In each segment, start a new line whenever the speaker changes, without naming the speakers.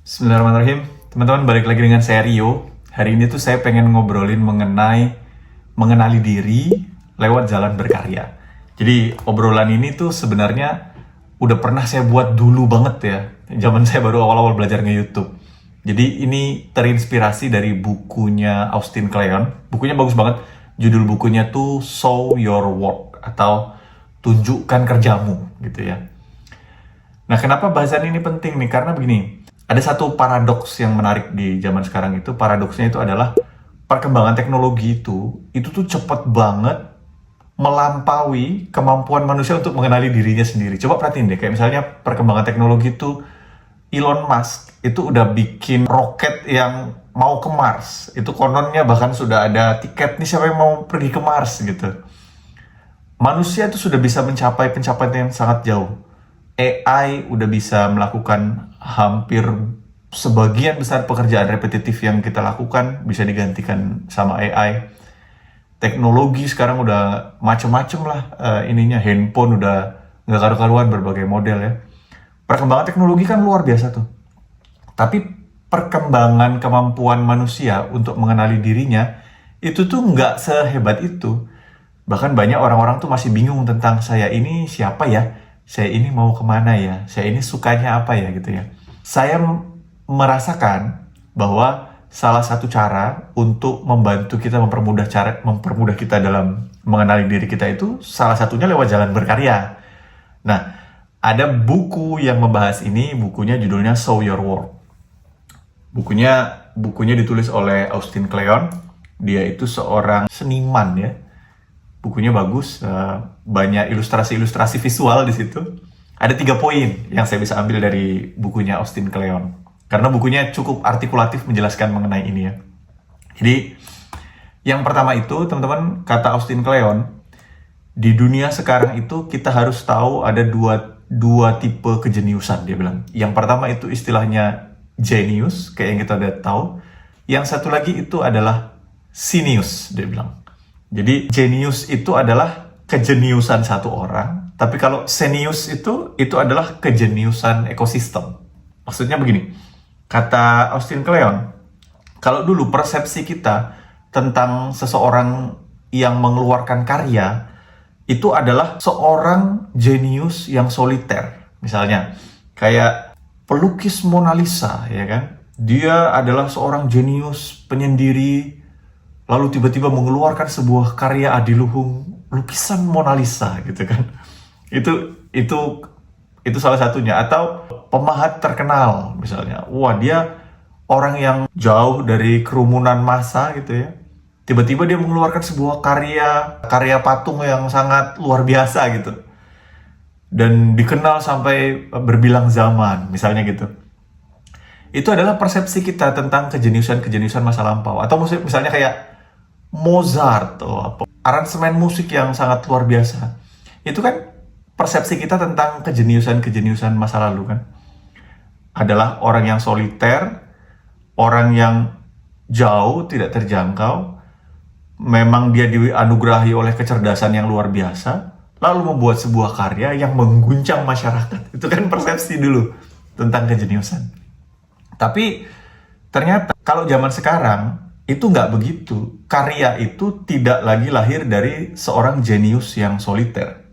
Bismillahirrahmanirrahim. Teman-teman, balik lagi dengan saya Rio. Hari ini tuh saya pengen ngobrolin mengenali diri lewat jalan berkarya. Jadi obrolan ini tuh sebenarnya udah pernah saya buat dulu banget ya. Zaman saya baru awal-awal belajar nge-YouTube. Jadi ini terinspirasi dari bukunya Austin Kleon. Bukunya bagus banget. Judul bukunya tuh Show Your Work atau Tunjukkan Kerjamu gitu ya. Nah, kenapa bahasan ini penting nih? Karena begini, ada satu paradoks yang menarik di zaman sekarang itu. Paradoksnya itu adalah perkembangan teknologi itu tuh cepet banget melampaui kemampuan manusia untuk mengenali dirinya sendiri. Coba perhatiin deh, kayak misalnya perkembangan teknologi itu, Elon Musk itu udah bikin roket yang mau ke Mars. Itu kononnya bahkan sudah ada tiket nih siapa yang mau pergi ke Mars gitu. Manusia itu sudah bisa mencapai pencapaian yang sangat jauh. AI udah bisa melakukan hampir sebagian besar pekerjaan repetitif yang kita lakukan bisa digantikan sama AI. Teknologi sekarang udah macem-macem lah, ininya handphone udah nggak karu-karuan, berbagai model ya. Perkembangan teknologi kan luar biasa tuh. Tapi perkembangan kemampuan manusia untuk mengenali dirinya itu tuh nggak sehebat itu. Bahkan banyak orang-orang tuh masih bingung tentang saya ini siapa ya, saya ini mau kemana ya, saya ini sukanya apa ya gitu ya. Saya merasakan bahwa salah satu cara untuk membantu kita mempermudah kita dalam mengenali diri kita itu salah satunya lewat jalan berkarya. Nah, ada buku yang membahas ini, bukunya judulnya Show Your Work. Bukunya ditulis oleh Austin Kleon. Dia itu seorang seniman ya. Bukunya bagus, banyak ilustrasi-ilustrasi visual di situ. Ada 3 poin yang saya bisa ambil dari bukunya Austin Kleon. Karena bukunya cukup artikulatif menjelaskan mengenai ini ya. Jadi, yang pertama itu, teman-teman, kata Austin Kleon, di dunia sekarang itu kita harus tahu ada dua tipe kejeniusan, dia bilang. Yang pertama itu istilahnya genius, kayak yang kita udah tahu. Yang satu lagi itu adalah sinius, dia bilang. Jadi genius itu adalah kejeniusan satu orang, tapi kalau senius itu adalah kejeniusan ekosistem. Maksudnya begini, kata Austin Kleon, kalau dulu persepsi kita tentang seseorang yang mengeluarkan karya itu adalah seorang jenius yang soliter. Misalnya, kayak pelukis Mona Lisa, ya kan? Dia adalah seorang jenius penyendiri, lalu tiba-tiba mengeluarkan sebuah karya adiluhung, lukisan Mona Lisa gitu kan. Itu salah satunya. Atau pemahat terkenal misalnya. Wah, dia orang yang jauh dari kerumunan massa gitu ya. Tiba-tiba dia mengeluarkan sebuah karya patung yang sangat luar biasa gitu. Dan dikenal sampai berbilang zaman, misalnya gitu. Itu adalah persepsi kita tentang kejeniusan masa lampau. Atau misalnya kayak Mozart atau apa, aransemen musik yang sangat luar biasa. Itu kan persepsi kita tentang kejeniusan masa lalu kan. Adalah orang yang soliter, orang yang jauh, tidak terjangkau, memang dia dianugerahi oleh kecerdasan yang luar biasa, lalu membuat sebuah karya yang mengguncang masyarakat. Itu kan persepsi dulu tentang kejeniusan. Tapi ternyata kalau zaman sekarang itu nggak begitu. Karya itu tidak lagi lahir dari seorang jenius yang soliter.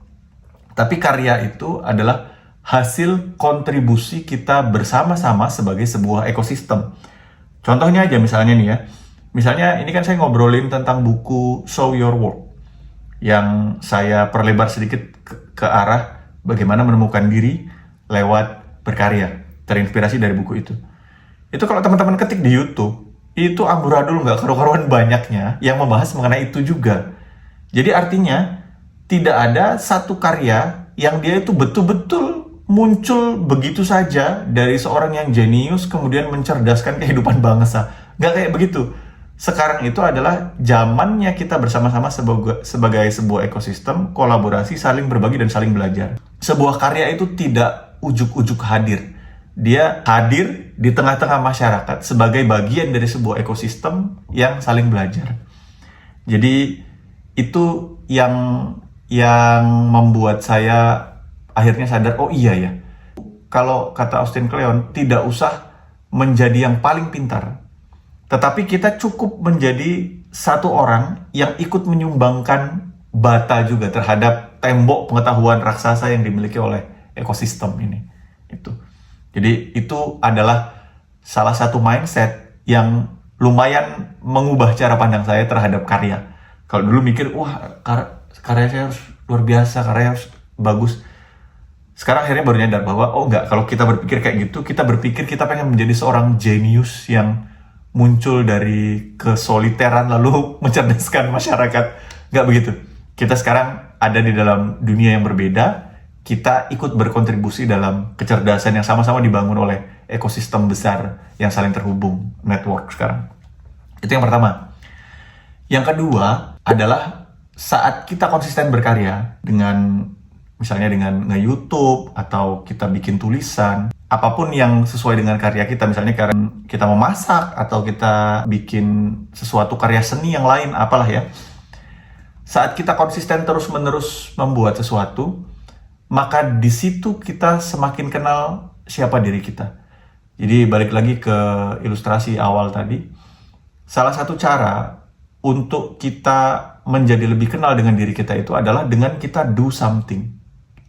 Tapi karya itu adalah hasil kontribusi kita bersama-sama sebagai sebuah ekosistem. Contohnya aja misalnya nih ya. Misalnya ini kan saya ngobrolin tentang buku Show Your Work. Yang saya perlebar sedikit ke arah bagaimana menemukan diri lewat berkarya. Terinspirasi dari buku itu. Itu kalau teman-teman ketik di YouTube, itu amburadul nggak karu-karuan banyaknya yang membahas mengenai itu juga. Jadi artinya tidak ada satu karya yang dia itu betul-betul muncul begitu saja dari seorang yang jenius kemudian mencerdaskan kehidupan bangsa. Nggak kayak begitu. Sekarang itu adalah zamannya kita bersama-sama sebagai sebuah ekosistem, kolaborasi, saling berbagi dan saling belajar. Sebuah karya itu tidak ujuk-ujuk hadir. Dia hadir di tengah-tengah masyarakat sebagai bagian dari sebuah ekosistem yang saling belajar. Jadi itu yang membuat saya akhirnya sadar, oh iya ya, kalau kata Austin Kleon, tidak usah menjadi yang paling pintar. Tetapi kita cukup menjadi satu orang yang ikut menyumbangkan bata juga terhadap tembok pengetahuan raksasa yang dimiliki oleh ekosistem ini. Jadi itu adalah salah satu mindset yang lumayan mengubah cara pandang saya terhadap karya. Kalau dulu mikir, wah karya saya harus luar biasa, karya harus bagus. Sekarang akhirnya baru nyadar bahwa, oh enggak, kalau kita berpikir kayak gitu, kita berpikir kita pengen menjadi seorang jenius yang muncul dari kesoliteran lalu mencerdaskan masyarakat. Nggak begitu. Kita sekarang ada di dalam dunia yang berbeda, kita ikut berkontribusi dalam kecerdasan yang sama-sama dibangun oleh ekosistem besar yang saling terhubung, network sekarang. Itu yang pertama. Yang kedua adalah saat kita konsisten berkarya dengan misalnya dengan nge-YouTube atau kita bikin tulisan, apapun yang sesuai dengan karya kita, misalnya karena kita memasak atau kita bikin sesuatu karya seni yang lain, apalah ya. Saat kita konsisten terus-menerus membuat sesuatu, maka di situ kita semakin kenal siapa diri kita. Jadi balik lagi ke ilustrasi awal tadi, salah satu cara untuk kita menjadi lebih kenal dengan diri kita itu adalah dengan kita do something.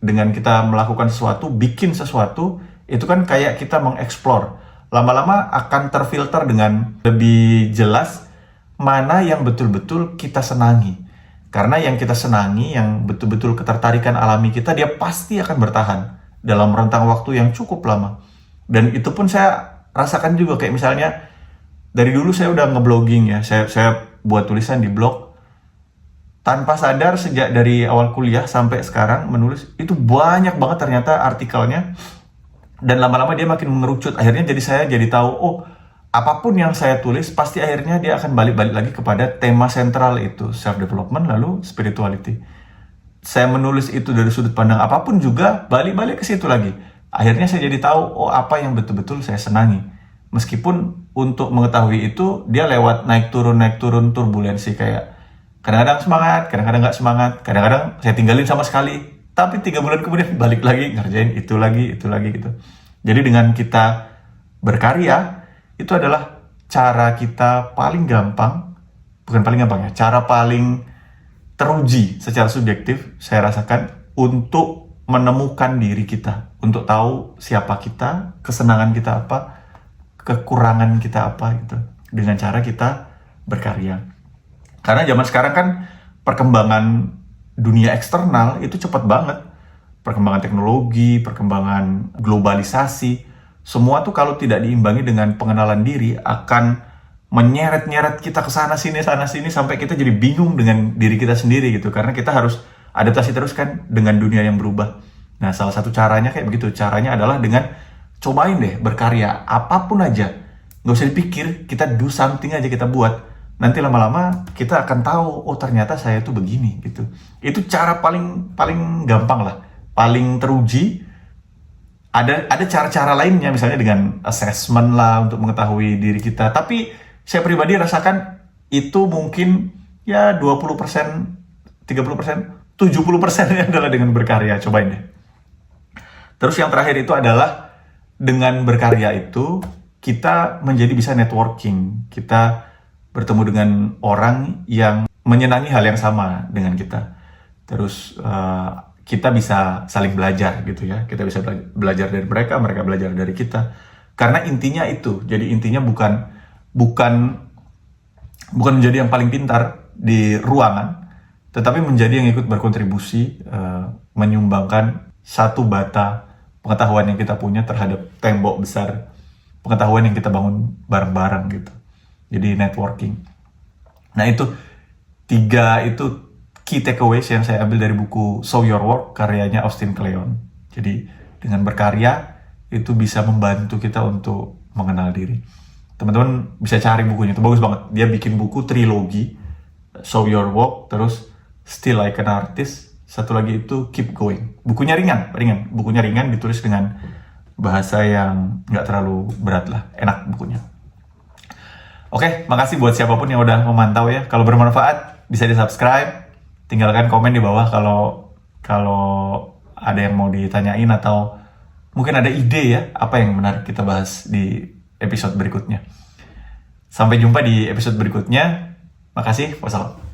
Dengan kita melakukan sesuatu, bikin sesuatu, itu kan kayak kita mengeksplor. Lama-lama akan terfilter dengan lebih jelas mana yang betul-betul kita senangi. Karena yang kita senangi, yang betul-betul ketertarikan alami kita, dia pasti akan bertahan dalam rentang waktu yang cukup lama. Dan itu pun saya rasakan juga, kayak misalnya dari dulu saya udah ngeblogging ya, saya buat tulisan di blog. Tanpa sadar sejak dari awal kuliah sampai sekarang menulis, itu banyak banget ternyata artikelnya. Dan lama-lama dia makin mengerucut. Akhirnya saya jadi tahu, oh apapun yang saya tulis, pasti akhirnya dia akan balik-balik lagi kepada tema sentral itu, self-development, lalu spirituality. Saya menulis itu dari sudut pandang apapun juga, balik-balik ke situ lagi. Akhirnya saya jadi tahu, oh apa yang betul-betul saya senangi. Meskipun untuk mengetahui itu, dia lewat naik turun turbulensi, kayak kadang-kadang semangat, kadang-kadang nggak semangat, kadang-kadang saya tinggalin sama sekali. Tapi 3 bulan kemudian balik lagi, ngerjain itu lagi gitu. Jadi dengan kita berkarya, itu adalah cara kita paling gampang, bukan paling gampang ya, cara paling teruji secara subjektif, saya rasakan, untuk menemukan diri kita, untuk tahu siapa kita, kesenangan kita apa, kekurangan kita apa, gitu, dengan cara kita berkarya. Karena zaman sekarang kan perkembangan dunia eksternal itu cepat banget, perkembangan teknologi, perkembangan globalisasi, semua tuh kalau tidak diimbangi dengan pengenalan diri akan menyeret-nyeret kita ke sana sini sampai kita jadi bingung dengan diri kita sendiri gitu, karena kita harus adaptasi terus kan dengan dunia yang berubah. Nah, salah satu caranya kayak begitu. Caranya adalah dengan cobain deh berkarya apapun aja. Nggak usah dipikir, kita do something aja, kita buat. Nanti lama-lama kita akan tahu, oh ternyata saya tuh begini gitu. Itu cara paling gampang lah, paling teruji. Ada cara-cara lainnya, misalnya dengan assessment lah untuk mengetahui diri kita. Tapi saya pribadi rasakan itu mungkin ya 20%, 30%, 70% adalah dengan berkarya. Cobain deh. Terus yang terakhir itu adalah dengan berkarya itu kita menjadi bisa networking. Kita bertemu dengan orang yang menyenangi hal yang sama dengan kita. Terus kita bisa saling belajar gitu ya. Kita bisa belajar dari mereka belajar dari kita. Karena intinya itu. Jadi intinya bukan menjadi yang paling pintar di ruangan, tetapi menjadi yang ikut berkontribusi, menyumbangkan satu bata pengetahuan yang kita punya terhadap tembok besar pengetahuan yang kita bangun bareng-bareng gitu. Jadi networking. Nah itu 3 itu key takeaways yang saya ambil dari buku Show Your Work karyanya Austin Kleon. Jadi dengan berkarya itu bisa membantu kita untuk mengenal diri. Teman-teman bisa cari bukunya, itu bagus banget. Dia bikin buku trilogi, Show Your Work, terus Still Like an Artist, satu lagi itu Keep Going. Bukunya ringan. Bukunya ringan, ditulis dengan bahasa yang nggak terlalu berat lah, enak bukunya. Oke, makasih buat siapapun yang udah memantau ya. Kalau bermanfaat bisa di-subscribe, tinggalkan komen di bawah kalau ada yang mau ditanyain atau mungkin ada ide ya, apa yang menarik kita bahas di episode berikutnya. Sampai jumpa di episode berikutnya. Makasih, wassalam.